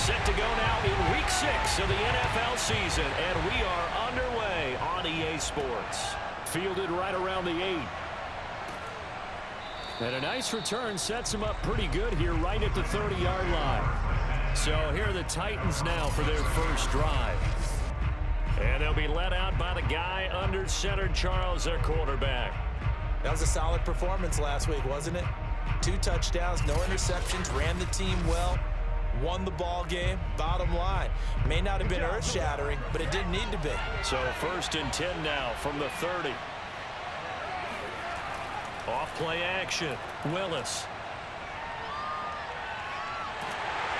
Set to go now in Week 6 of the NFL season, and we are underway on EA Sports. Fielded right around the 8. And a nice return sets him up pretty good here right at the 30-yard line. So here are the Titans now for their first drive. And they'll be led out by the guy under center, Charles, their quarterback. That was a solid performance last week, wasn't it? 2 touchdowns, no interceptions, ran the team well, won the ball game. Bottom line, may not have been earth-shattering, but it didn't need to be. So 1st and 10 now from the 30. Off play action, Willis.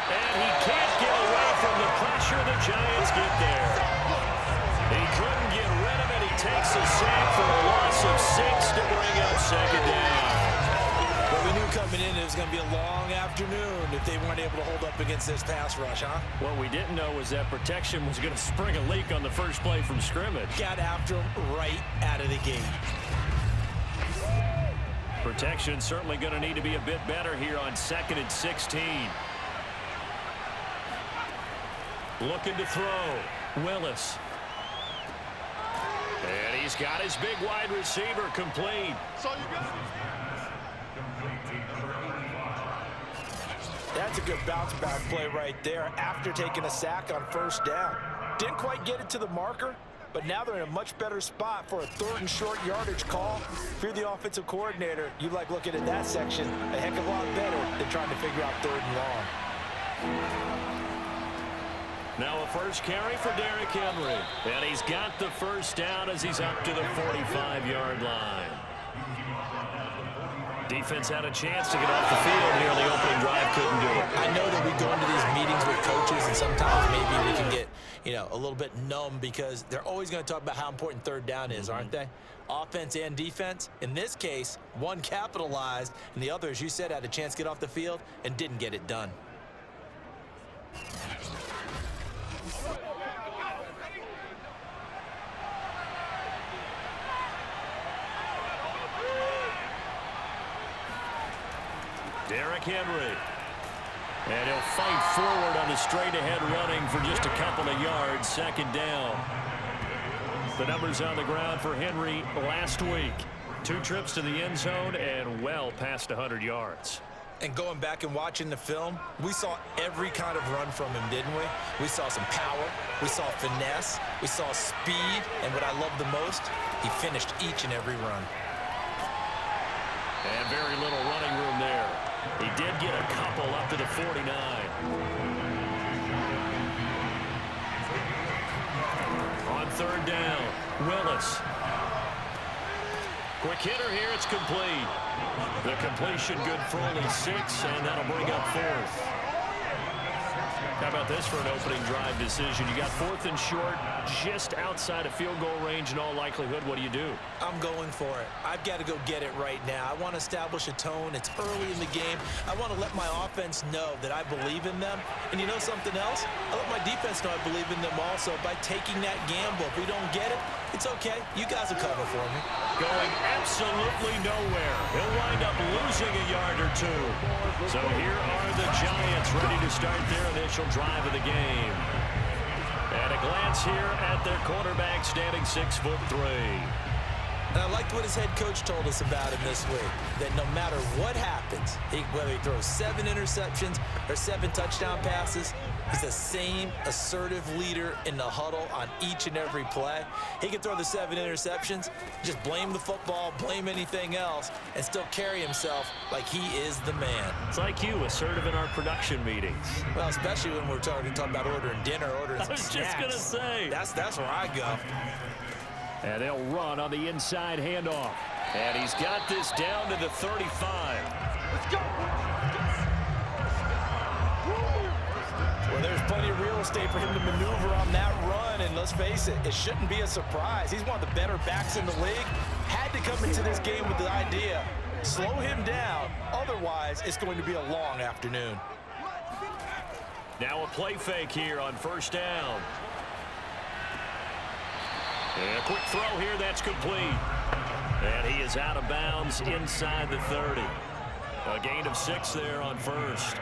And he can't get away from the pressure. The Giants get there. He couldn't get rid of it. He takes a sack for a loss of 6 to bring up 2nd down. Well, we knew coming in it was going to be a long afternoon if they weren't able to hold up against this pass rush, huh? What we didn't know was that protection was going to spring a leak on the first play from scrimmage. Got after him right out of the gate. Protection certainly going to need to be a bit better here on 2nd and 16. Looking to throw. Willis. And he's got his big wide receiver complete. That's a good bounce back play right there after taking a sack on 1st down. Didn't quite get it to the marker, but now they're in a much better spot for a 3rd and short yardage call. If you're the offensive coordinator, you like looking at that section a heck of a lot better than trying to figure out 3rd and long. Now a first carry for Derrick Henry. And he's got the first down as he's up to the 45-yard line. Defense had a chance to get off the field here. The opening drive couldn't do it. I know that we go into these meetings with coaches, and sometimes maybe we can get, a little bit numb because they're always going to talk about how important 3rd down is, aren't they? Offense and defense. In this case, one capitalized, and the other, as you said, had a chance to get off the field and didn't get it done. Derrick Henry. And he'll fight forward on the straight-ahead running for just a couple of yards. 2nd down. The numbers on the ground for Henry last week. 2 trips to the end zone and well past 100 yards. And going back and watching the film, we saw every kind of run from him, didn't we? We saw some power. We saw finesse. We saw speed. And what I love the most, he finished each and every run. And very little running room there. He did get a couple up to the 49. On 3rd down, Willis. Quick hitter here, it's complete. The completion good for only 6, and that'll bring up 4th. How about this for an opening drive decision? You got 4th and short, just outside of field goal range in all likelihood. What do you do? I'm going for it. I've got to go get it right now. I want to establish a tone. It's early in the game. I want to let my offense know that I believe in them. And you know something else? I let my defense know I believe in them also by taking that gamble. If we don't get it, it's okay. You guys will cover for me. Going absolutely nowhere. He'll wind up losing a yard or 2. So here are the Giants ready to start their initial drive of the game. And a glance here at their quarterback standing 6'3". And I liked what his head coach told us about him this week, that no matter what happens, whether he throws 7 interceptions or 7 touchdown passes, he's the same assertive leader in the huddle on each and every play. He can throw the 7 interceptions, just blame the football, blame anything else, and still carry himself like he is the man. It's like you, assertive in our production meetings. Well, especially when we're talking about ordering dinner, ordering some snacks. I was just going to say. That's where I go. And they'll run on the inside handoff. And he's got this down to the 35. Let's go. Well, there's plenty of real estate for him to maneuver on that run. And let's face it, it shouldn't be a surprise. He's one of the better backs in the league. Had to come into this game with the idea, slow him down. Otherwise, it's going to be a long afternoon. Now a play fake here on 1st down. And a quick throw here, that's complete. And he is out of bounds inside the 30. A gain of 6 there on 1st.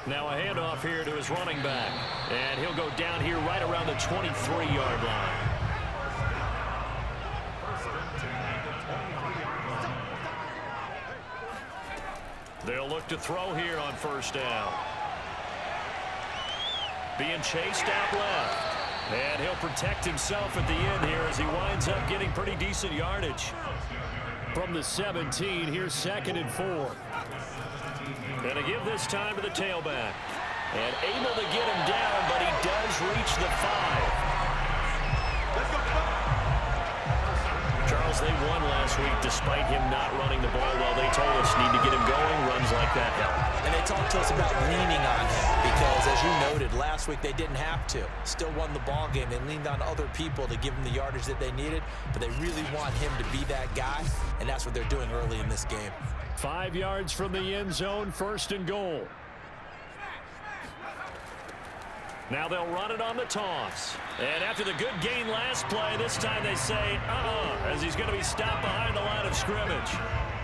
Now a handoff here to his running back. And he'll go down here right around the 23-yard line. They'll look to throw here on first down. Being chased out left. And he'll protect himself at the end here as he winds up getting pretty decent yardage. From the 17, here's 2nd and 4. And to give this time to the tailback. And able to get him down, but he does reach the 5. Charles, they won last week despite him not running the ball well. They told us need to get him going. Runs like that help. And they talked to us about leaning on him because, as you noted, last week they didn't have to. Still won the ball game. They leaned on other people to give him the yardage that they needed, but they really want him to be that guy, and that's what they're doing early in this game. 5 yards from the end zone, 1st and goal. Now they'll run it on the toss. And after the good gain last play, this time they say, as he's going to be stopped behind the line of scrimmage.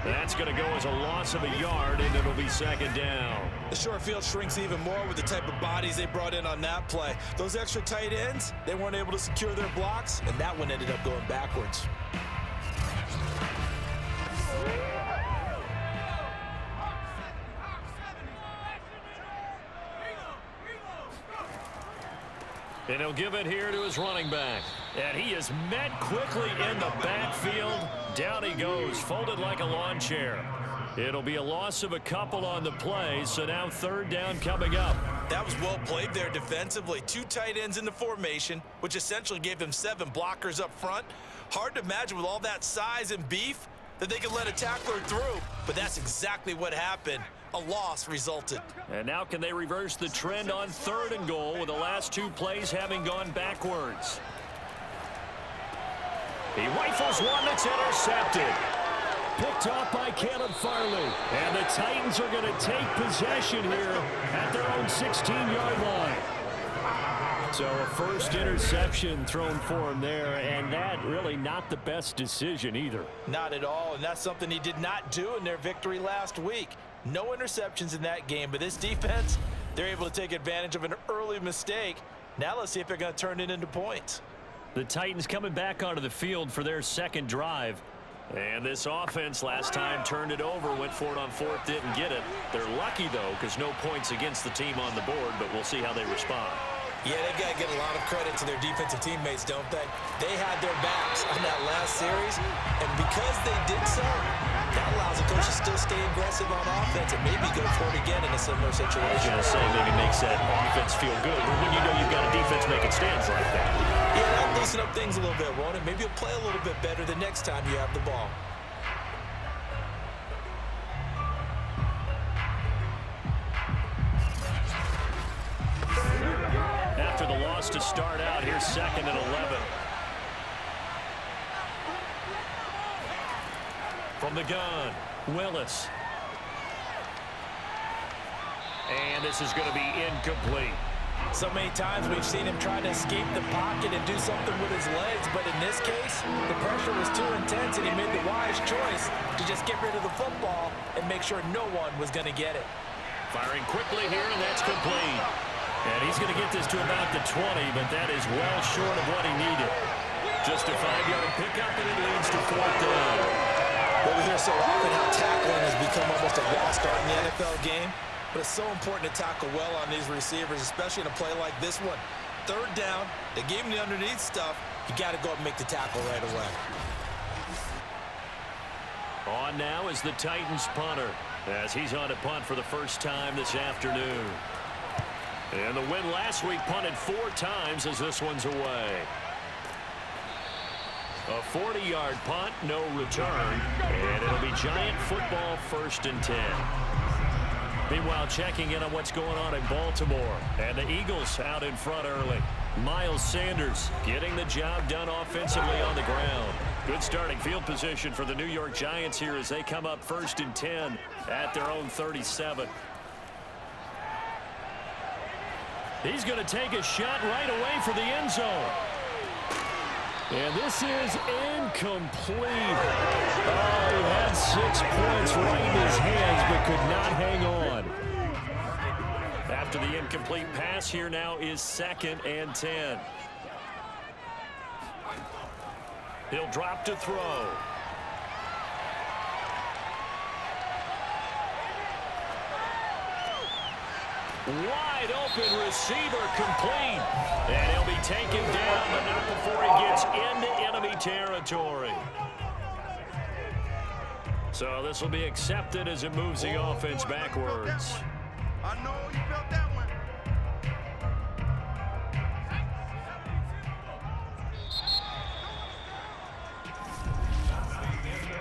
That's going to go as a loss of a yard, and it'll be 2nd down. The short field shrinks even more with the type of bodies they brought in on that play. Those extra tight ends, they weren't able to secure their blocks, and that one ended up going backwards. And he'll give it here to his running back. And he is met quickly in the backfield. Down he goes, folded like a lawn chair. It'll be a loss of a couple on the play, so now 3rd down coming up. That was well played there defensively. 2 tight ends in the formation, which essentially gave them 7 blockers up front. Hard to imagine with all that size and beef that they could let a tackler through, but that's exactly what happened. A loss resulted. And now can they reverse the trend on 3rd and goal with the last 2 plays having gone backwards? He rifles one that's intercepted. Picked off by Caleb Farley. And the Titans are going to take possession here at their own 16-yard line. So a first interception thrown for him there, and that really not the best decision either. Not at all, and that's something he did not do in their victory last week. No interceptions in that game, but this defense, they're able to take advantage of an early mistake. Now let's see if they're going to turn it into points. The Titans coming back onto the field for their 2nd drive. And this offense last time turned it over, went for it on 4th, didn't get it. They're lucky, though, because no points against the team on the board, but we'll see how they respond. Yeah, they've got to get a lot of credit to their defensive teammates, don't they? They had their backs on that last series, and because they did so, that allows the coach to still stay aggressive on offense and maybe go for it again in a similar situation. I was going to say maybe makes that offense feel good, but when you know you've got a defense making stands like that. Yeah, that'll loosen up things a little bit, won't it? Maybe you'll play a little bit better the next time you have the ball. After the loss to start out, here's 2nd and 11. From the gun, Willis. And this is going to be incomplete. So many times we've seen him try to escape the pocket and do something with his legs, but in this case, the pressure was too intense and he made the wise choice to just get rid of the football and make sure no one was going to get it. Firing quickly here, and that's complete. And he's going to get this to about the 20, but that is well short of what he needed. Just a 5-yard pickup, and it leads to 4th down. Well, we hear so often how tackling has become almost a lost art in the NFL game, but it's so important to tackle well on these receivers, especially in a play like this one. 3rd down, they gave him the underneath stuff. You got to go up and make the tackle right away. On now is the Titans punter, as he's on to punt for the first time this afternoon. And the win last week punted 4 times as this one's away. A 40-yard punt, no return, and it'll be Giant football 1st and 10. Meanwhile, checking in on what's going on in Baltimore, and the Eagles out in front early. Miles Sanders getting the job done offensively on the ground. Good starting field position for the New York Giants here as they come up 1st and 10 at their own 37. He's going to take a shot right away for the end zone. And this is incomplete. Oh, he had 6 points right in his hands, but could not hang on. after the incomplete pass. Here now is 2nd and 10. He'll drop to throw. Wide open receiver complete. And he'll be taken down, but not before he gets into enemy territory. So this will be accepted as it moves the offense backwards. I know you felt that one.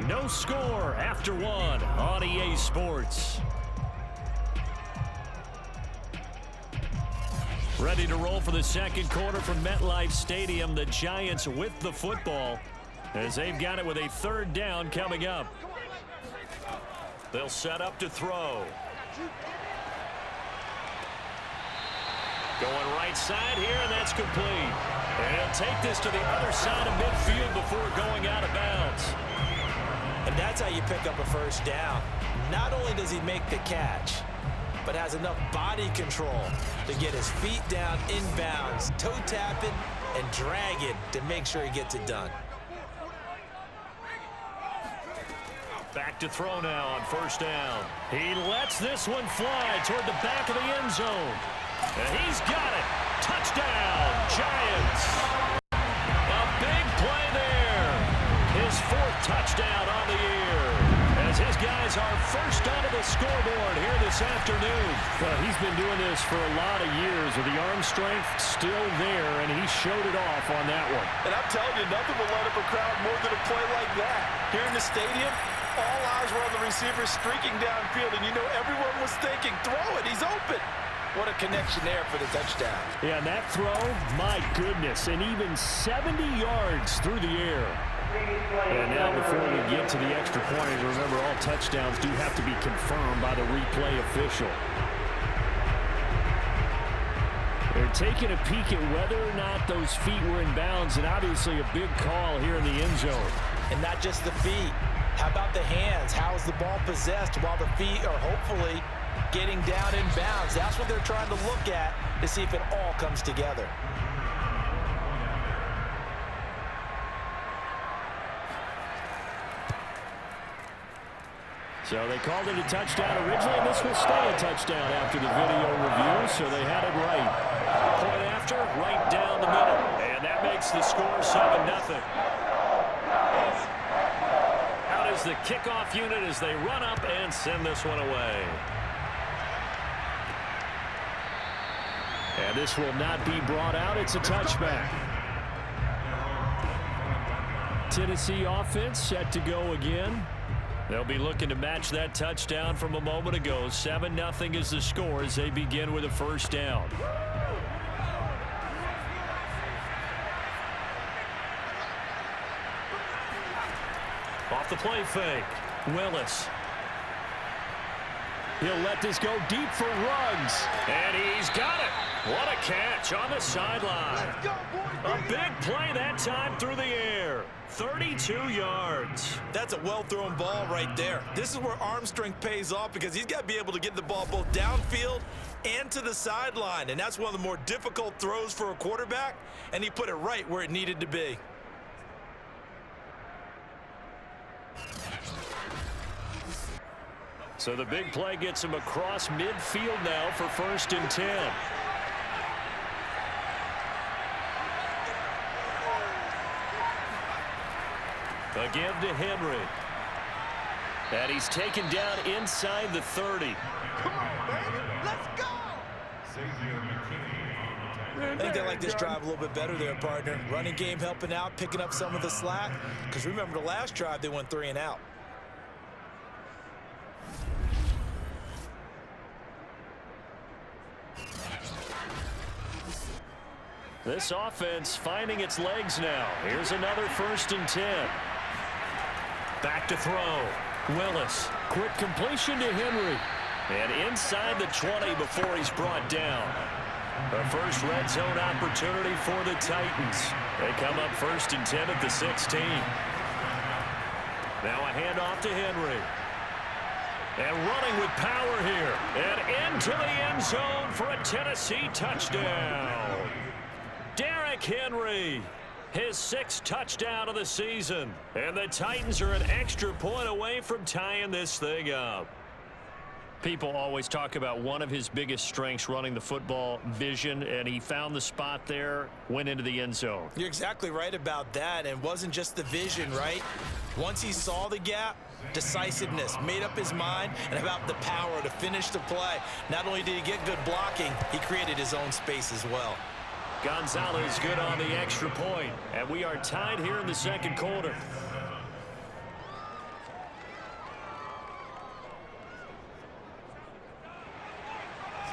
No score after 1 on EA Sports. Ready to roll for the second quarter from MetLife Stadium. The Giants with the football as they've got it with a 3rd down coming up. They'll set up to throw. Going right side here, and that's complete. And he'll take this to the other side of midfield before going out of bounds. And that's how you pick up a 1st down. Not only does he make the catch, but has enough body control to get his feet down inbounds, toe tapping, and dragging to make sure he gets it done. Back to throw now on 1st down. He lets this one fly toward the back of the end zone. And he's got it. Touchdown, Giants. A big play there. His 4th touchdown on the year, as his guys are first onto the scoreboard here this afternoon. Well, he's been doing this for a lot of years with the arm strength still there, and he showed it off on that one. And I'm telling you, nothing will light up a crowd more than a play like that. Here in the stadium, all eyes were on the receiver streaking downfield, and you know everyone was thinking, throw it, he's open. What a connection there for the touchdown. Yeah, and that throw, my goodness, and even 70 yards through the air. And now before we get to the extra point, remember all touchdowns do have to be confirmed by the replay official. They're taking a peek at whether or not those feet were in bounds, and obviously a big call here in the end zone. And not just the feet. How about the hands? How is the ball possessed while the feet are hopefully getting down in bounds? That's what they're trying to look at to see if it all comes together. So they called it a touchdown originally, and this will stay a touchdown after the video review, so they had it right. Point after, right down the middle. And that makes the score 7-0. Out is the kickoff unit as they run up and send this one away. And this will not be brought out. It's a touchback. Tennessee offense set to go again. They'll be looking to match that touchdown from a moment ago. 7-0 is the score as they begin with a 1st down. Off the play fake. Willis. He'll let this go deep for Ruggs. And he's got it. What a catch on the sideline. A big play that time through the air. 32 yards. That's a well-thrown ball right there. This is where arm strength pays off because he's got to be able to get the ball both downfield and to the sideline. And that's one of the more difficult throws for a quarterback, and he put it right where it needed to be. So the big play gets him across midfield now for 1st and 10. A give to Henry. And he's taken down inside the 30. Come on, baby. Let's go. I think they like this drive a little bit better there, partner. Running game helping out, picking up some of the slack. Because remember the last drive, they went 3 and out. This offense finding its legs now. Here's another 1st and 10. Back to throw. Willis. Quick completion to Henry. And inside the 20 before he's brought down. A first red zone opportunity for the Titans. They come up 1st and 10 at the 16. Now a handoff to Henry. And running with power here. And into the end zone for a Tennessee touchdown. Derrick Henry, his 6th touchdown of the season. And the Titans are an extra point away from tying this thing up. People always talk about one of his biggest strengths running the football, vision, and he found the spot there, went into the end zone. You're exactly right about that, and it wasn't just the vision, right? Once he saw the gap, decisiveness, made up his mind, and about the power to finish the play. Not only did he get good blocking, he created his own space as well. Gonzalez good on the extra point, and we are tied here in the second quarter.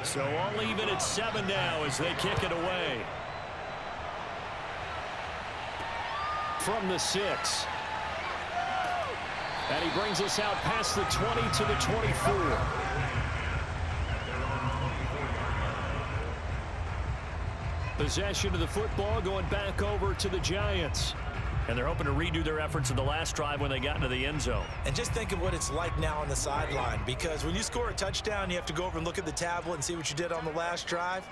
So all even at 7 now as they kick it away. From the 6. And he brings us out past the 20 to the 24. Possession of the football going back over to the Giants. And they're hoping to redo their efforts in the last drive when they got into the end zone. And just think of what it's like now on the sideline, because when you score a touchdown, you have to go over and look at the tablet and see what you did on the last drive.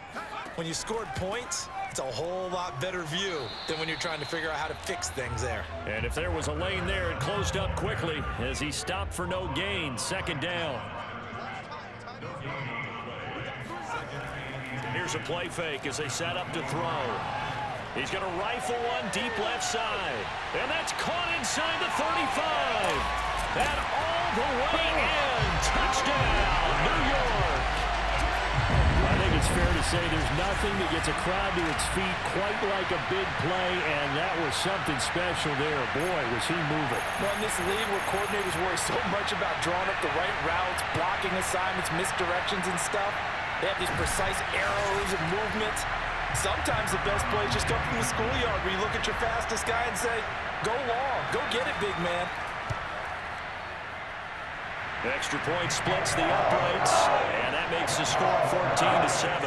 When you scored points, it's a whole lot better view than when you're trying to figure out how to fix things there. And if there was a lane there, it closed up quickly as he stopped for no gain. 2nd down. Here's a play fake as they set up to throw. He's going to rifle one deep left side. And that's caught inside the 35. And all the way in. Touchdown, New York. I think it's fair to say there's nothing that gets a crowd to its feet quite like a big play, and that was something special there. Boy, was he moving. Well, in this league where coordinators worry so much about drawing up the right routes, blocking assignments, misdirections and stuff, they have these precise arrows and movements. Sometimes the best plays just come from the schoolyard where you look at your fastest guy and say, go long, go get it, big man. The extra point splits the uprights, and that makes the score 14-7.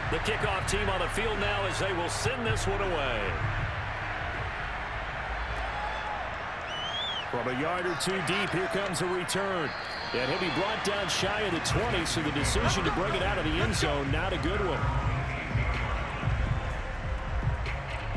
The kickoff team on the field now as they will send this one away. From a yard or two deep, here comes a return. And he'll be brought down shy of the 20, so the decision to bring it out of the end zone, not a good one.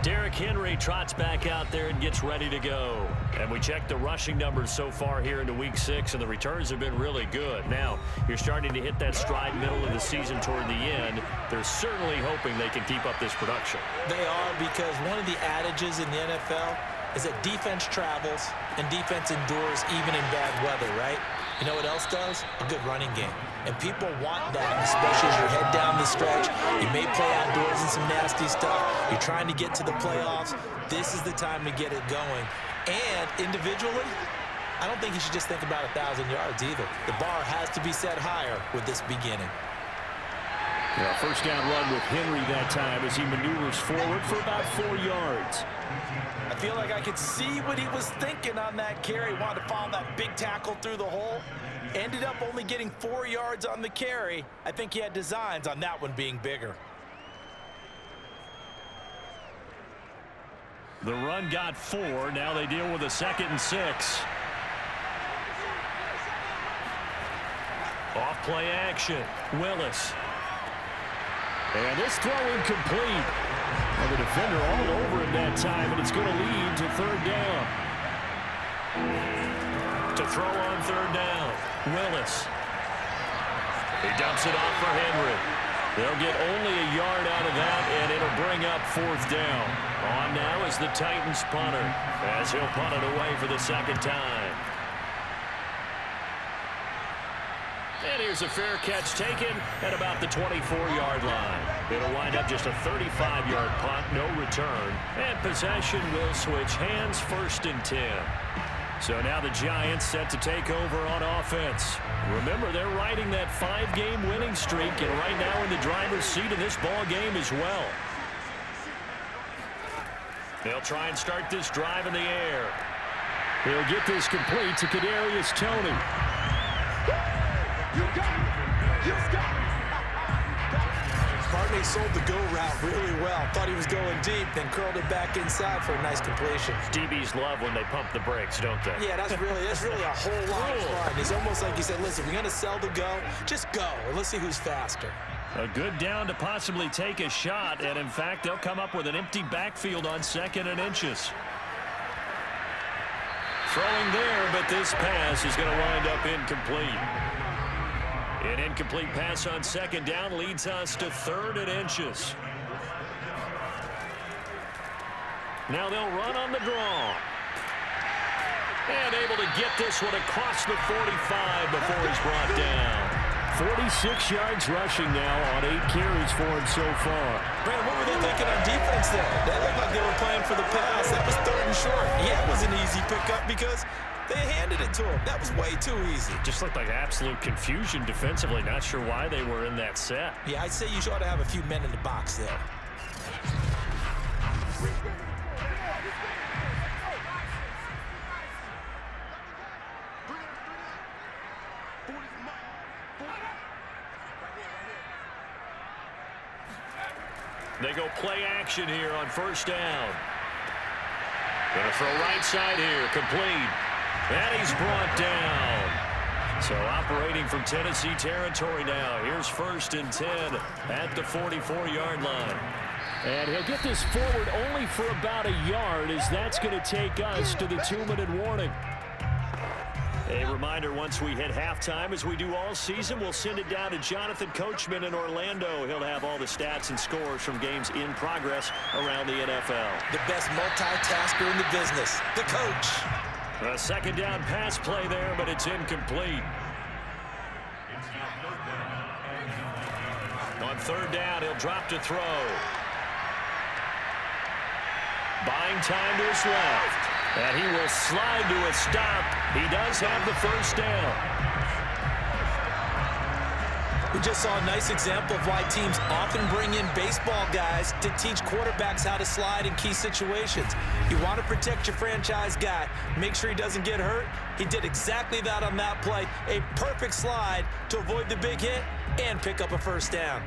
Derrick Henry trots back out there and gets ready to go. And we check the rushing numbers so far here into Week 6, and the returns have been really good. Now, you're starting to hit that stride middle of the season toward the end. They're certainly hoping they can keep up this production. They are, because one of the adages in the NFL is that defense travels and defense endures even in bad weather, right? You know what else does? A good running game. And people want that, especially as you head down the stretch. You may play outdoors in some nasty stuff. You're trying to get to the playoffs. This is the time to get it going. And individually, I don't think you should just think about 1,000 yards either. The bar has to be set higher with this beginning. Yeah, first down run with Henry that time as he maneuvers forward for about 4 yards. I feel like I could see what he was thinking on that carry. Wanted to follow that big tackle through the hole. Ended up only getting 4 yards on the carry. I think he had designs on that one being bigger. The run got 4. Now they deal with a 2nd and 6. Off play action. Willis. And this throw incomplete. And the defender all over him that time, and it's going to lead to 3rd down. To throw on 3rd down, Willis. He dumps it off for Henry. They'll get only a yard out of that, and it'll bring up 4th down. On now is the Titans punter, as he'll punt it away for the 2nd time. And here's a fair catch taken at about the 24-yard line. It'll wind up just a 35-yard punt, no return. And possession will switch hands, 1st and 10. So now the Giants set to take over on offense. Remember, they're riding that 5-game winning streak, and right now in the driver's seat of this ball game as well. They'll try and start this drive in the air. He'll get this complete to Kadarius Toney. You got it. You got it. time he sold the go route really well. Thought he was going deep, then curled it back inside for a nice completion. DBs love when they pump the brakes, don't they? Yeah, that's really a whole lot of fun. It's almost like he said, listen, we're going to sell the go. Just go, and let's see who's faster. A good down to possibly take a shot, and in fact, they'll come up with an empty backfield on 2nd and inches. Throwing there, but this pass is going to wind up incomplete. An incomplete pass on 2nd down leads us to 3rd and inches. Now they'll run on the draw. And able to get this one across the 45 before he's brought down. 46 yards rushing now on 8 carries for him so far. Brandon, what were they thinking on defense there? That looked like they were playing for the pass. That was 3rd and short. Yeah, it was an easy pickup because they handed it to him. That was way too easy. Just looked like absolute confusion defensively. Not sure why they were in that set. Yeah, I'd say you ought to have a few men in the box there. They go play action here on 1st down. Gonna throw right side here, complete. And he's brought down. So operating from Tennessee territory now. Here's 1st and 10 at the 44-yard line. And he'll get this forward only for about a yard, as that's going to take us to the 2-minute warning. A reminder, once we hit halftime, as we do all season, we'll send it down to Jonathan Coachman in Orlando. He'll have all the stats and scores from games in progress around the NFL. The best multitasker in the business, the coach. A 2nd down pass play there, but it's incomplete. On 3rd down, he'll drop to throw. Buying time to his left. And he will slide to a stop. He does have the 1st down. We just saw a nice example of why teams often bring in baseball guys to teach quarterbacks how to slide in key situations. You want to protect your franchise guy. Make sure he doesn't get hurt. He did exactly that on that play. A perfect slide to avoid the big hit and pick up a 1st down.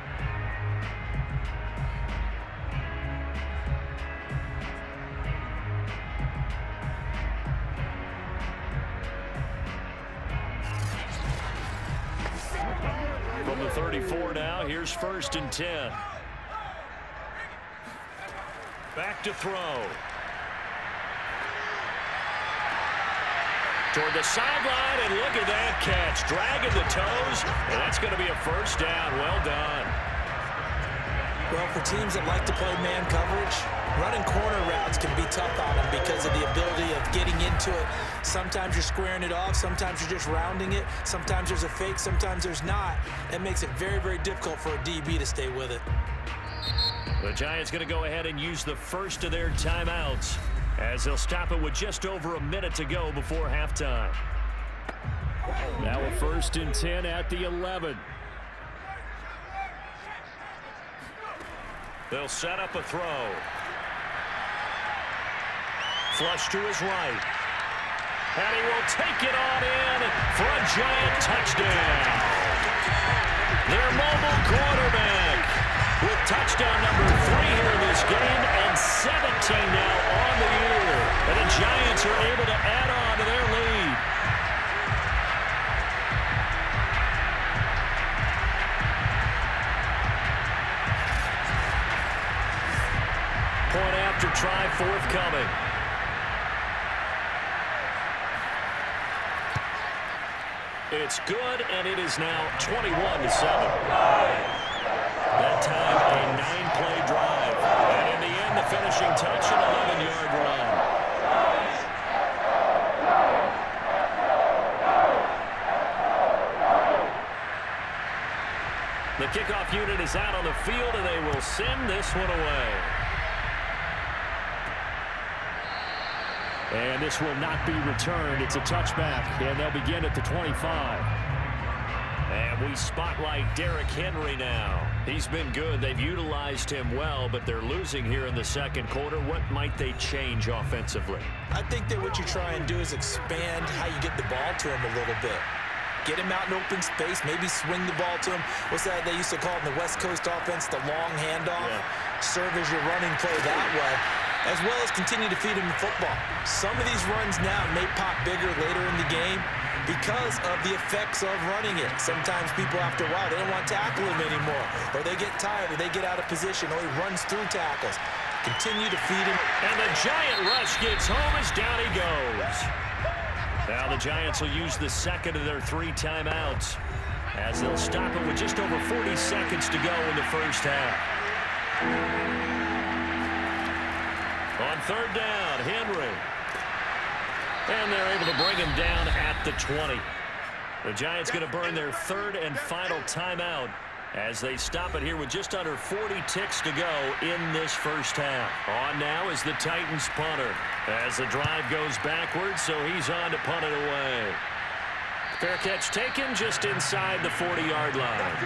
From the 34 now, here's 1st and 10. Back to throw. Toward the sideline, and look at that catch. Dragging the toes, and that's going to be a 1st down. Well done. Well, for teams that like to play man coverage, running corner routes can be tough on them because of the ability of getting into it. Sometimes you're squaring it off. Sometimes you're just rounding it. Sometimes there's a fake. Sometimes there's not. That makes it very, very difficult for a DB to stay with it. The Giants going to go ahead and use the first of their timeouts as they'll stop it with just over a minute to go before halftime. Now a 1st and 10 at the 11. They'll set up a throw. Flush to his right. And he will take it on in for a Giant touchdown. Their mobile quarterback with touchdown number 3 here in this game and 17 now on the year. And the Giants are able to add on to their lead. Point after try forthcoming. It's good, and it is now 21-7. That time, a 9-play drive. And in the end, the finishing touch, an 11-yard run. The kickoff unit is out on the field, and they will send this one away. And this will not be returned. It's a touchback, and they'll begin at the 25. And we spotlight Derrick Henry now. He's been good. They've utilized him well, but they're losing here in the second quarter. What might they change offensively? I think that what you try and do is expand how you get the ball to him a little bit. Get him out in open space, maybe swing the ball to him. What's that they used to call in the West Coast offense, the long handoff? Yeah. Serve as your running play that way, as well as continue to feed him the football. Some of these runs now may pop bigger later in the game because of the effects of running it. Sometimes people, after a while, they don't want to tackle him anymore, or they get tired, or they get out of position, or he runs through tackles. Continue to feed him. And the Giant rush gets home as down he goes. Now the Giants will use the second of their 3 timeouts as they'll stop it with just over 40 seconds to go in the first half. On third down, Henry. And they're able to bring him down at the 20. The Giants going to burn their 3rd and final timeout as they stop it here with just under 40 ticks to go in this first half. On now is the Titans punter as the drive goes backwards, so he's on to punt it away. Fair catch taken just inside the 40-yard line.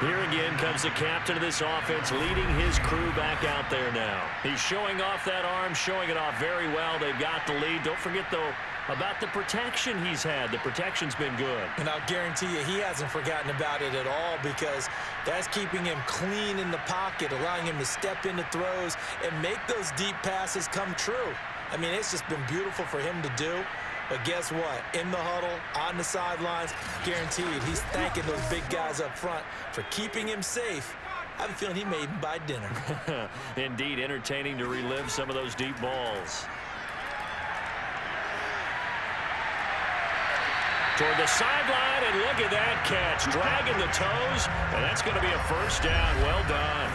Here again comes the captain of this offense, leading his crew back out there now. He's showing off that arm, showing it off very well. They've got the lead. Don't forget, though, about the protection he's had. The protection's been good. And I'll guarantee you he hasn't forgotten about it at all, because that's keeping him clean in the pocket, allowing him to step into throws and make those deep passes come true. I mean, it's just been beautiful for him to do. But guess what? In the huddle, on the sidelines, guaranteed he's thanking those big guys up front for keeping him safe. I have a feeling he may even buy dinner. Indeed, entertaining to relive some of those deep balls. Toward the sideline, and look at that catch. Dragging the toes, and that's going to be a first down. Well done.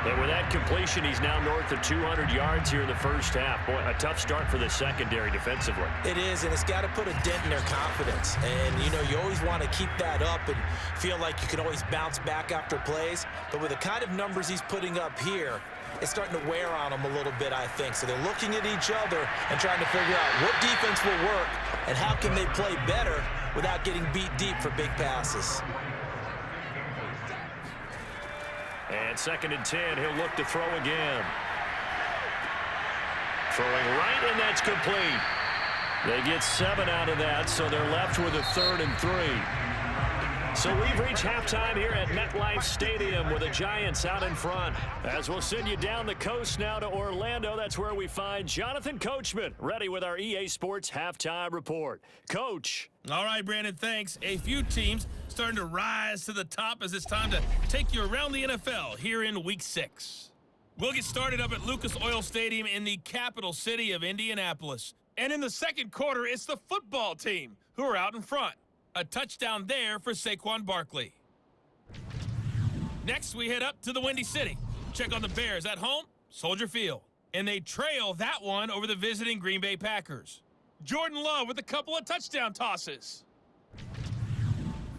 And with that completion, he's now north of 200 yards here in the first half. Boy, a tough start for the secondary defensively. It is, and it's got to put a dent in their confidence. And, you know, you always want to keep that up and feel like you can always bounce back after plays. But with the kind of numbers he's putting up here, it's starting to wear on them a little bit, I think. So they're looking at each other and trying to figure out what defense will work and how can they play better without getting beat deep for big passes. And 2nd and 10, he'll look to throw again. Throwing right, and that's complete. They get 7 out of that, so they're left with a 3rd and 3. So we've reached halftime here at MetLife Stadium with the Giants out in front. As we'll send you down the coast now to Orlando, that's where we find Jonathan Coachman, ready with our EA Sports Halftime Report. Coach. All right, Brandon, thanks. A few teams starting to rise to the top as it's time to take you around the NFL here in Week 6. We'll get started up at Lucas Oil Stadium in the capital city of Indianapolis. And in the second quarter, it's the football team who are out in front. A touchdown there for Saquon Barkley. Next, we head up to the Windy City. Check on the Bears at home, Soldier Field. And they trail that one over the visiting Green Bay Packers. Jordan Love with a couple of touchdown tosses.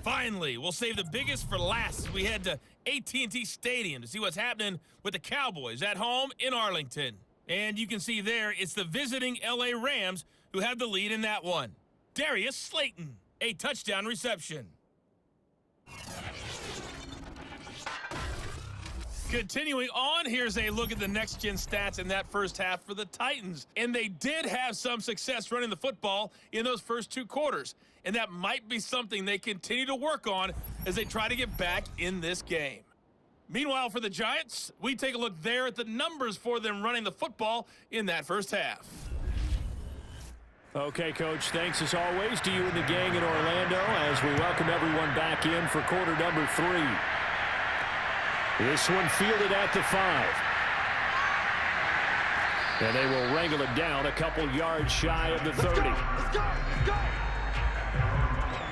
Finally, we'll save the biggest for last as we head to AT&T Stadium to see what's happening with the Cowboys at home in Arlington. And you can see there, it's the visiting LA Rams who have the lead in that one. Darius Slayton. A touchdown reception. Continuing on, here's a look at the next-gen stats in that first half for the Titans. And they did have some success running the football in those first 2 quarters. And that might be something they continue to work on as they try to get back in this game. Meanwhile, for the Giants, we take a look there at the numbers for them running the football in that first half. Okay, Coach, thanks as always to you and the gang in Orlando as we welcome everyone back in for quarter number 3. This one fielded at the 5. And they will wrangle it down a couple yards shy of the 30. Let's go!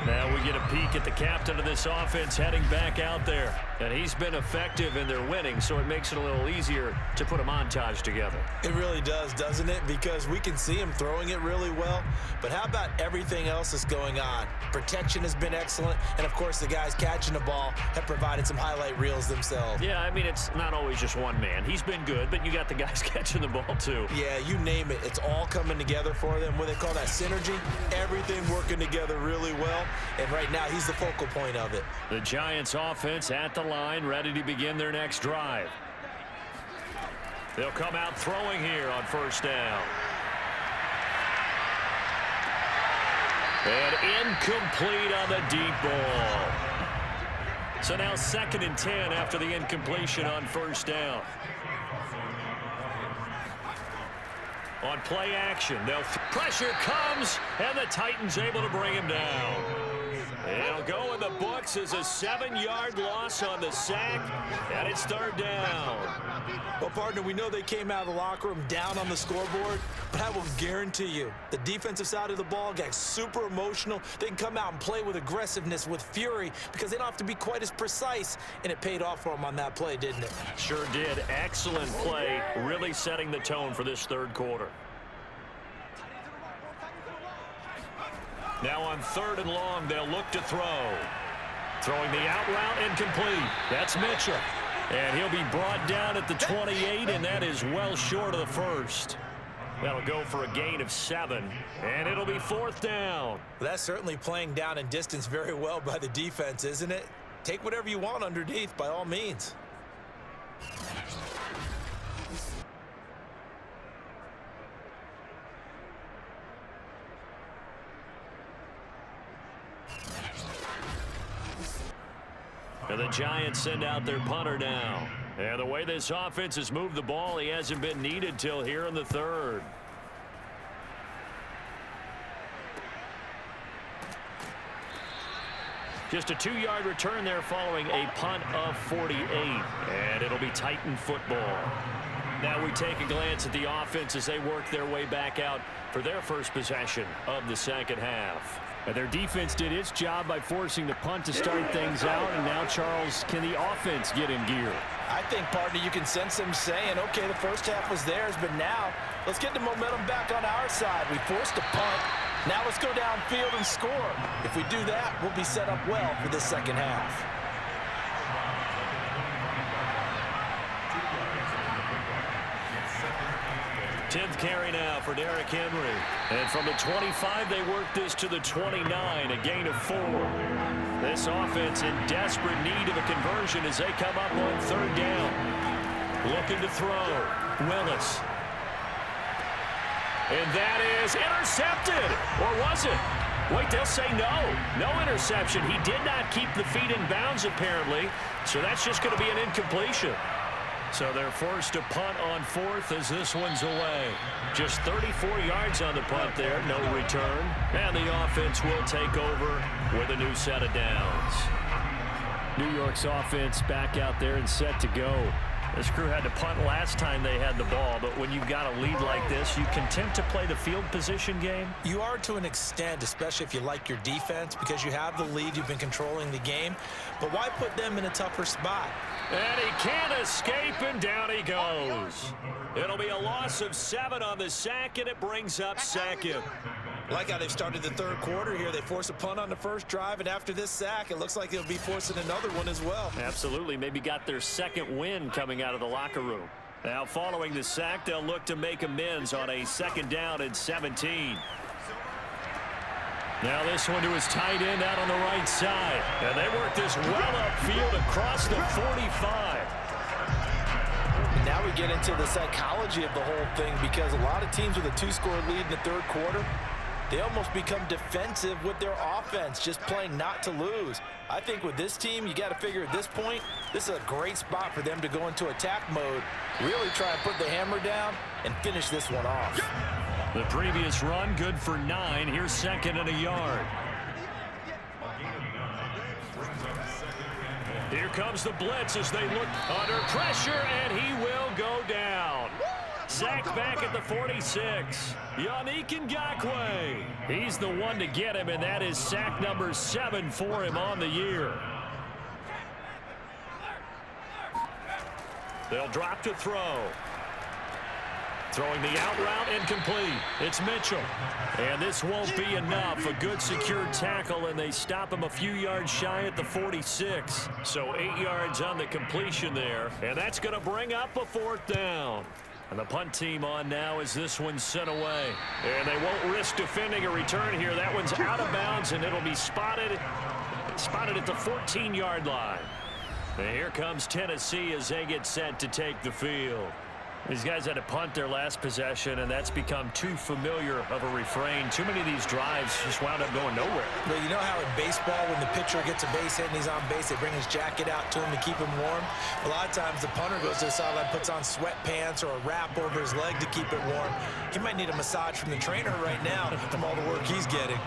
Now we get a peek at the captain of this offense heading back out there. And he's been effective and they're winning, so it makes it a little easier to put a montage together. It really does, doesn't it? Because we can see him throwing it really well. But how about everything else that's going on? Protection has been excellent. And, of course, the guys catching the ball have provided some highlight reels themselves. Yeah, I mean, it's not always just one man. He's been good, but you got the guys catching the ball, too. Yeah, you name it. It's all coming together for them. What they call that synergy. Everything working together really well. And right now, he's the focal point of it. The Giants offense at the line, ready to begin their next drive. They'll come out throwing here on first down. And incomplete on the deep ball. So now 2nd and 10 after the incompletion on 1st down. On play action, pressure comes, and the Titans able to bring him down. It'll go in the books as a 7-yard loss on the sack, and it's 3rd down. Well, partner, we know they came out of the locker room down on the scoreboard, but I will guarantee you the defensive side of the ball got super emotional. They can come out and play with aggressiveness, with fury, because they don't have to be quite as precise, and it paid off for them on that play, didn't it? Sure did. Excellent play, really setting the tone for this 3rd quarter. Now on 3rd and long, they'll look to throw. Throwing the out route, incomplete. That's Mitchell. And he'll be brought down at the 28, and that is well short of the 1st. That'll go for a gain of 7, and it'll be 4th down. That's certainly playing down and distance very well by the defense, isn't it? Take whatever you want underneath, by all means. And the Giants send out their punter now. And the way this offense has moved the ball, he hasn't been needed till here in the 3rd. Just a 2-yard return there following a punt of 48. And it'll be Titan football. Now we take a glance at the offense as they work their way back out for their first possession of the 2nd half. And their defense did its job by forcing the punt to start things out. And now, Charles, can the offense get in gear? I think, partner, you can sense them saying, okay, the first half was theirs, but now let's get the momentum back on our side. We forced a punt. Now let's go downfield and score. If we do that, we'll be set up well for the 2nd half. Tenth carry now for Derrick Henry. And from the 25, they work this to the 29, a gain of 4. This offense in desperate need of a conversion as they come up on 3rd down. Looking to throw. Willis. And that is intercepted. Or was it? Wait, they'll say no. No interception. He did not keep the feet in bounds, apparently. So that's just going to be an incompletion. So they're forced to punt on 4th as this one's away. Just 34 yards on the punt there, no return. And the offense will take over with a new set of downs. New York's offense back out there and set to go. This crew had to punt last time they had the ball, but when you've got a lead like this, you content to play the field position game? You are to an extent, especially if you like your defense, because you have the lead, you've been controlling the game. But why put them in a tougher spot? And he can't escape, and down he goes. It'll be a loss of 7 on the sack, and it brings up 2nd. Like how they've started the 3rd quarter here. They force a punt on the first drive, and after this sack, it looks like they'll be forcing another one as well. Absolutely. Maybe got their 2nd win coming out of the locker room. Now, following the sack, they'll look to make amends on a 2nd down and 17. Now this one to his tight end out on the right side. And they work this well upfield across the 45. Now we get into the psychology of the whole thing, because a lot of teams with a 2-score lead in the 3rd quarter, they almost become defensive with their offense, just playing not to lose. I think with this team, you got to figure at this point, this is a great spot for them to go into attack mode, really try and put the hammer down and finish this one off. The previous run, good for 9. Here's 2nd and a yard. Here comes the blitz as they look under pressure, and he will go down. Sacked back at the 46. Yannick Ngakoue. He's the one to get him, and that is sack number 7 for him on the year. They'll drop to throw. Throwing the out route, incomplete. It's Mitchell. And this won't be enough. A good secure tackle, and they stop him a few yards shy at the 46. So 8 yards on the completion there. And that's going to bring up a 4th down. And the punt team on now as this one's sent away. And they won't risk defending a return here. That one's out of bounds, and it'll be spotted at the 14-yard line. And here comes Tennessee as they get set to take the field. These guys had to punt their last possession, and that's become too familiar of a refrain. Too many of these drives just wound up going nowhere. Well, you know how in baseball, when the pitcher gets a base hit and he's on base, they bring his jacket out to him to keep him warm? A lot of times the punter goes to the sideline, puts on sweatpants or a wrap over his leg to keep it warm. He might need a massage from the trainer right now from all the work he's getting.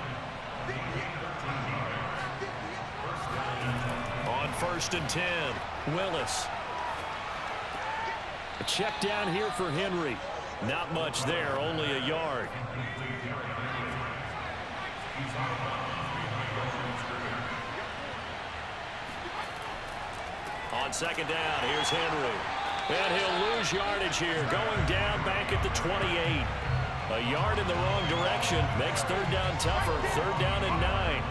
On 1st and 10, Willis. A check down here for Henry. Not much there, only a yard. On 2nd down, here's Henry. And he'll lose yardage here, going down back at the 28. A yard in the wrong direction makes 3rd down tougher. 3rd down and 9.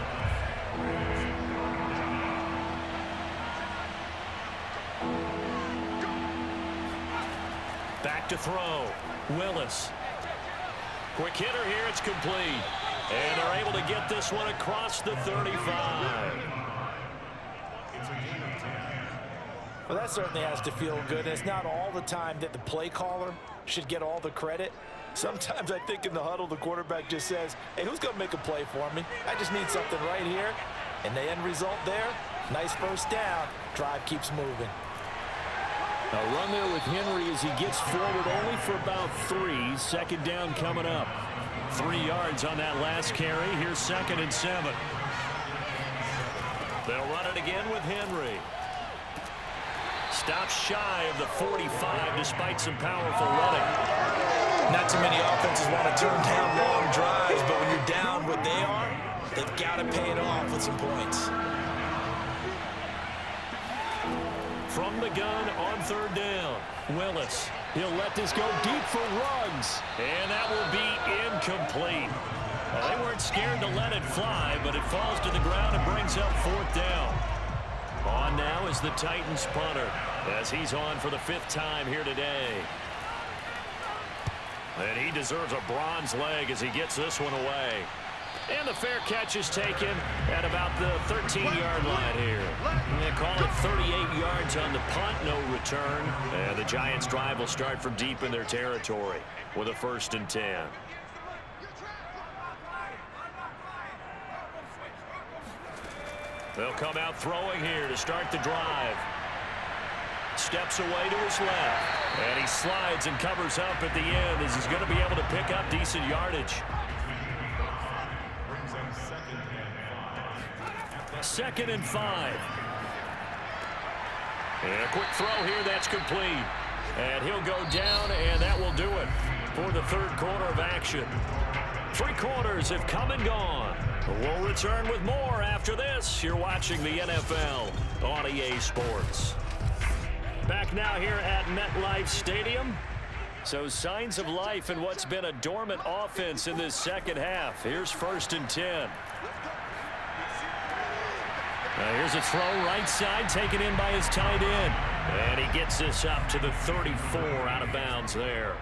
Back to throw. Willis. Quick hitter here. It's complete. And they're able to get this one across the 35. Well, that certainly has to feel good. It's not all the time that the play caller should get all the credit. Sometimes I think in the huddle, the quarterback just says, hey, who's going to make a play for me? I just need something right here. And the end result there, nice 1st down. Drive keeps moving. A run there with Henry as he gets forward only for about 3. 2nd down coming up. 3 yards on that last carry. Here's 2nd and 7. They'll run it again with Henry. Stops shy of the 45 despite some powerful running. Not too many offenses want to turn down long drives, but when you're down what they are, they've got to pay it off with some points. From the gun on 3rd down, Willis. He'll let this go deep for Ruggs. And that will be incomplete. Well, they weren't scared to let it fly, but it falls to the ground and brings up 4th down. On now is the Titans punter, as he's on for the 5th time here today. And he deserves a bronze leg as he gets this one away. And the fair catch is taken at about the 13-yard line here. They call it 38 yards on the punt, no return. And the Giants' drive will start from deep in their territory with a 1st and 10. They'll come out throwing here to start the drive. Steps away to his left. And he slides and covers up at the end as he's going to be able to pick up decent yardage. 2nd and 5. And a quick throw here, that's complete. And he'll go down, and that will do it for the 3rd quarter of action. 3 quarters have come and gone. We'll return with more after this. You're watching the NFL on EA Sports. Back now here at MetLife Stadium. So signs of life in what's been a dormant offense in this 2nd half. Here's 1st and 10. Here's a throw right side taken in by his tight end. And he gets this up to the 34 out of bounds there.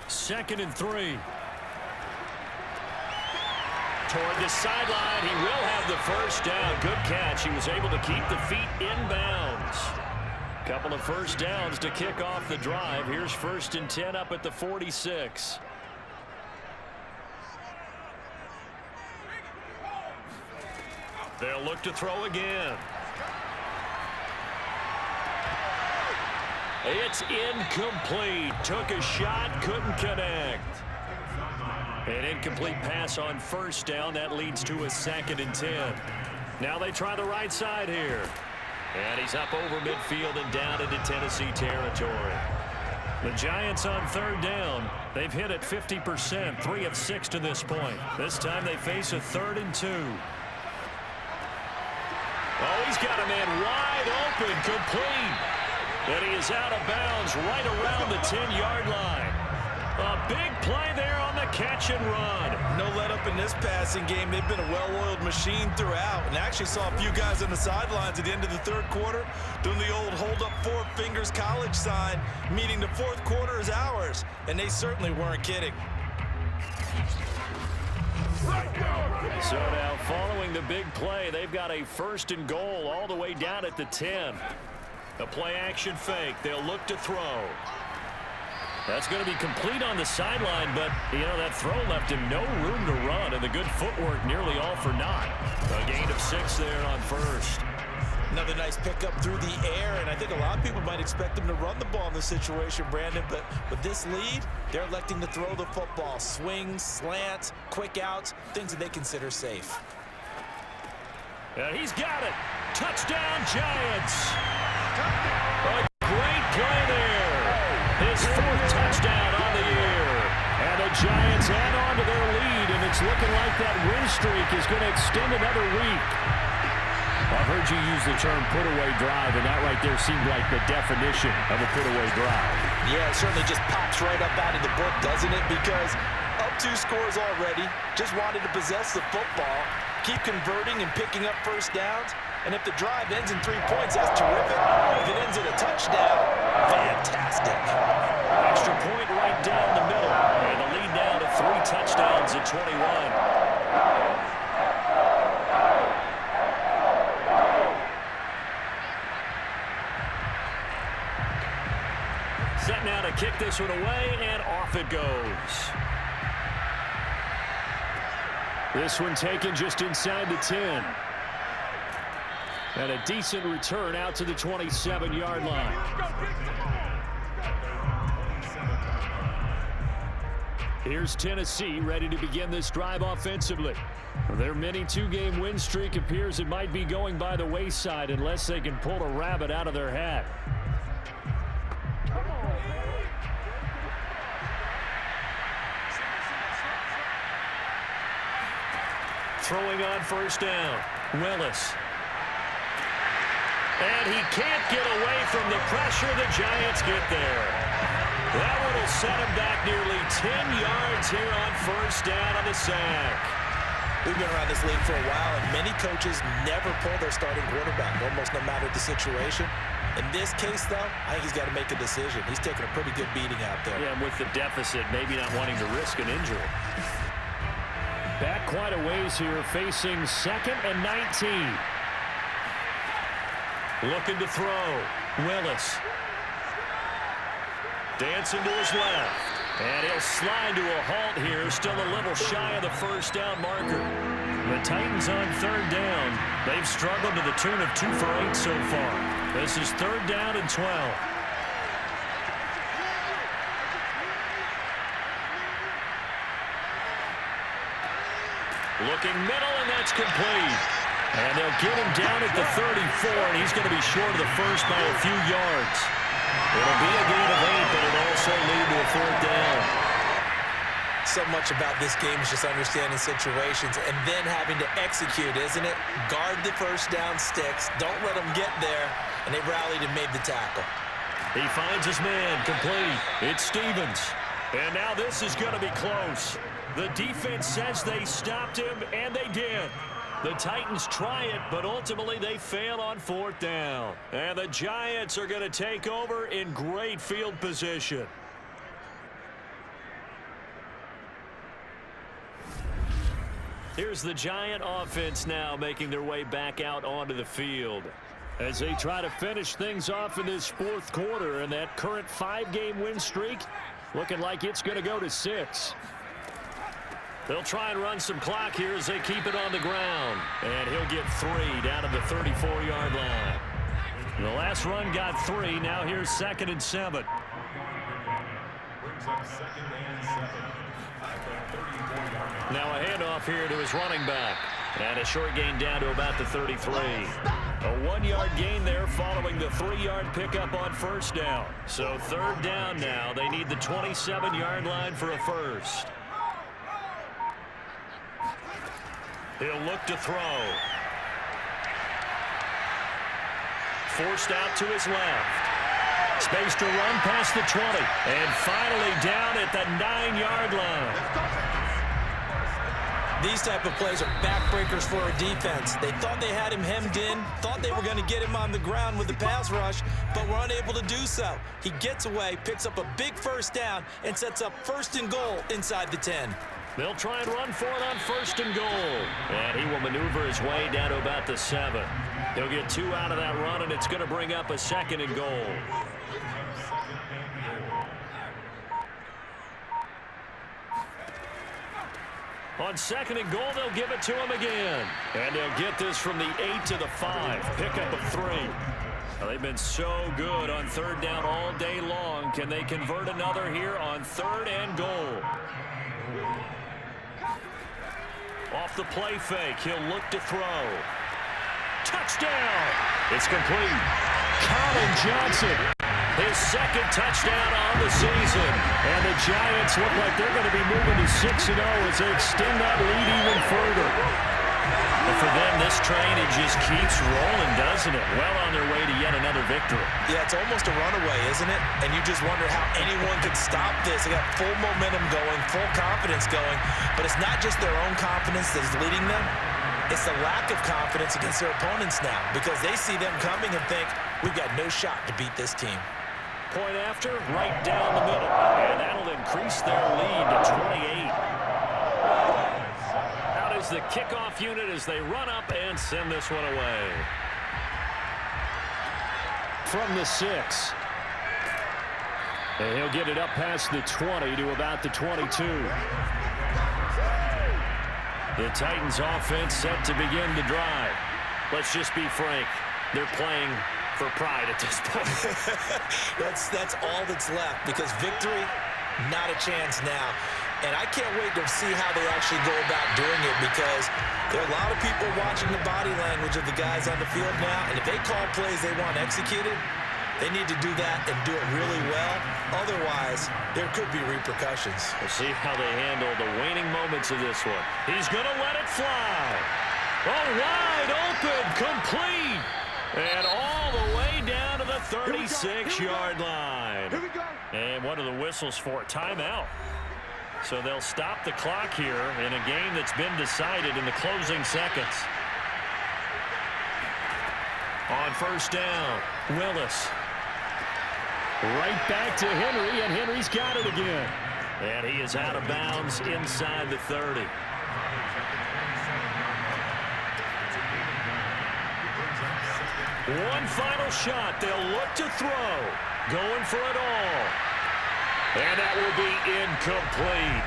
Second and 3. Toward the sideline, he will have the 1st down. Good catch. He was able to keep the feet inbounds. Couple of 1st downs to kick off the drive. Here's 1st and 10 up at the 46. They'll look to throw again. It's incomplete. Took a shot, couldn't connect. An incomplete pass on 1st down. That leads to a 2nd and 10. Now they try the right side here. And he's up over midfield and down into Tennessee territory. The Giants on 3rd down. They've hit it 50%, 3 of 6 to this point. This time they face a 3rd and 2. Oh, he's got a man wide open, complete. And he is out of bounds right around the 10-yard line. A big play there on the catch and run. No let up in this passing game. They've been a well-oiled machine throughout. And actually saw a few guys on the sidelines at the end of the 3rd quarter doing the old hold up 4 fingers college sign, meaning the 4th quarter is ours. And they certainly weren't kidding. Let's go! So now following the big play, they've got a 1st and goal all the way down at the 10. A play action fake. They'll look to throw. That's going to be complete on the sideline, but, you know, that throw left him no room to run, and the good footwork nearly all for naught. A gain of 6 there on 1st. Another nice pickup through the air, and I think a lot of people might expect him to run the ball in this situation, Brandon, but with this lead, they're electing to throw the football. Swings, slants, quick outs, things that they consider safe. And he's got it. Touchdown, Giants. A great play there. His 4th touchdown on the year. And the Giants add on to their lead, and it's looking like that win streak is going to extend another week. I've heard you use the term put-away drive, and that right there seemed like the definition of a put-away drive. Yeah, it certainly just pops right up out of the book, doesn't it? Because up 2 scores already, just wanted to possess the football, keep converting and picking up 1st downs. And if the drive ends in 3 points, that's terrific. If it ends in a touchdown, fantastic. Extra point right down the middle. And the lead now to 3 touchdowns at 21. Set now to kick this one away, and off it goes. This one taken just inside the 10. And a decent return out to the 27-yard line. Here's Tennessee ready to begin this drive offensively. Their mini 2-game win streak appears it might be going by the wayside unless they can pull a rabbit out of their hat. Throwing on 1st down, Willis. And he can't get away from the pressure. The Giants get there. That one will set him back nearly 10 yards here on 1st down on the sack. We've been around this league for a while, and many coaches never pull their starting quarterback, almost no matter the situation. In this case, though, I think he's got to make a decision. He's taking a pretty good beating out there. Yeah, and with the deficit, maybe not wanting to risk an injury. Back quite a ways here, facing 2nd and 19. Looking to throw. Willis. Dancing to his left. And he'll slide to a halt here. Still a little shy of the 1st down marker. The Titans on 3rd down. They've struggled to the tune of 2 for 8 so far. This is 3rd down and 12. Looking middle, and that's complete. And they'll get him down at the 34, and he's going to be short of the 1st by a few yards. It'll be a gain of 8, but it'll also lead to a 4th down. So much about this game is just understanding situations and then having to execute, isn't it? Guard the 1st down sticks. Don't let them get there. And they rallied and made the tackle. He finds his man, complete. It's Stevens. And now this is going to be close. The defense says they stopped him, and they did. The Titans try it, but ultimately they fail on 4th down. And the Giants are going to take over in great field position. Here's the Giant offense now making their way back out onto the field. As they try to finish things off in this 4th quarter, and that current 5-game win streak looking like it's going to go to 6. They'll try and run some clock here as they keep it on the ground. And he'll get 3 down at the 34-yard line. The last run got 3. Now here's 2nd and 7. Brings up 2nd and 7. Now a handoff here to his running back. And a short gain down to about the 33. A 1-yard gain there following the 3-yard pickup on 1st down. So 3rd down now. They need the 27-yard line for a 1st. He'll look to throw. Forced out to his left. Space to run past the 20. And finally down at the 9-yard line. These type of plays are backbreakers for a defense. They thought they had him hemmed in, thought they were going to get him on the ground with the pass rush, but were unable to do so. He gets away, picks up a big 1st down, and sets up 1st and goal inside the 10. They'll try and run for it on 1st and goal. And he will maneuver his way down to about the 7. He'll get 2 out of that run, and it's going to bring up a 2nd and goal. On 2nd and goal, they'll give it to him again. And they'll get this from the 8 to the 5. Pickup of 3. Well, they've been so good on 3rd down all day long. Can they convert another here on 3rd and goal? Off the play fake, he'll look to throw. Touchdown! It's complete. Colin Johnson. His 2nd touchdown on the season. And the Giants look like they're going to be moving to 6-0 as they extend that lead even further. But for them, this train, it just keeps rolling, doesn't it? Well on their way to yet another victory. Yeah, it's almost a runaway, isn't it? And you just wonder how anyone could stop this. They got full momentum going, full confidence going. But it's not just their own confidence that's leading them. It's the lack of confidence against their opponents now because they see them coming and think, we've got no shot to beat this team. Point after, right down the middle. And that'll increase their lead to 28. Out is the kickoff unit as they run up and send this one away. From the 6. And he'll get it up past the 20 to about the 22. The Titans offense set to begin the drive. Let's just be frank. They're playing for pride at this point. That's all that's left because victory, not a chance now. And I can't wait to see how they actually go about doing it because there are a lot of people watching the body language of the guys on the field now. And if they call plays they want executed, they need to do that and do it really well. Otherwise, there could be repercussions. We'll see how they handle the waning moments of this one. He's going to let it fly. Oh, wide open, complete. And all the way down to the 36-yard line. Here we go. And what are the whistles for? Timeout. So they'll stop the clock here in a game that's been decided in the closing seconds. On 1st down, Willis. Right back to Henry, and Henry's got it again. And he is out of bounds inside the 30. One final shot. They'll look to throw. Going for it all. And that will be incomplete.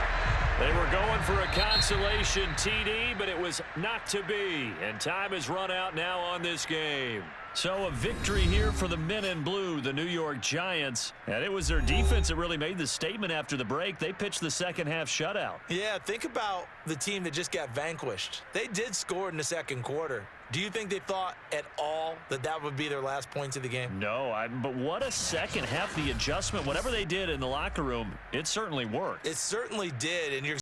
They were going for a consolation TD, but it was not to be. And time has run out now on this game. So a victory here for the men in blue, the New York Giants. And it was their defense that really made the statement after the break. They pitched the second half shutout. Yeah, think about the team that just got vanquished. They did score in the 2nd quarter. Do you think they thought at all that that would be their last points of the game? No, but what a second half. The adjustment, whatever they did in the locker room, it certainly worked. It certainly did, and you're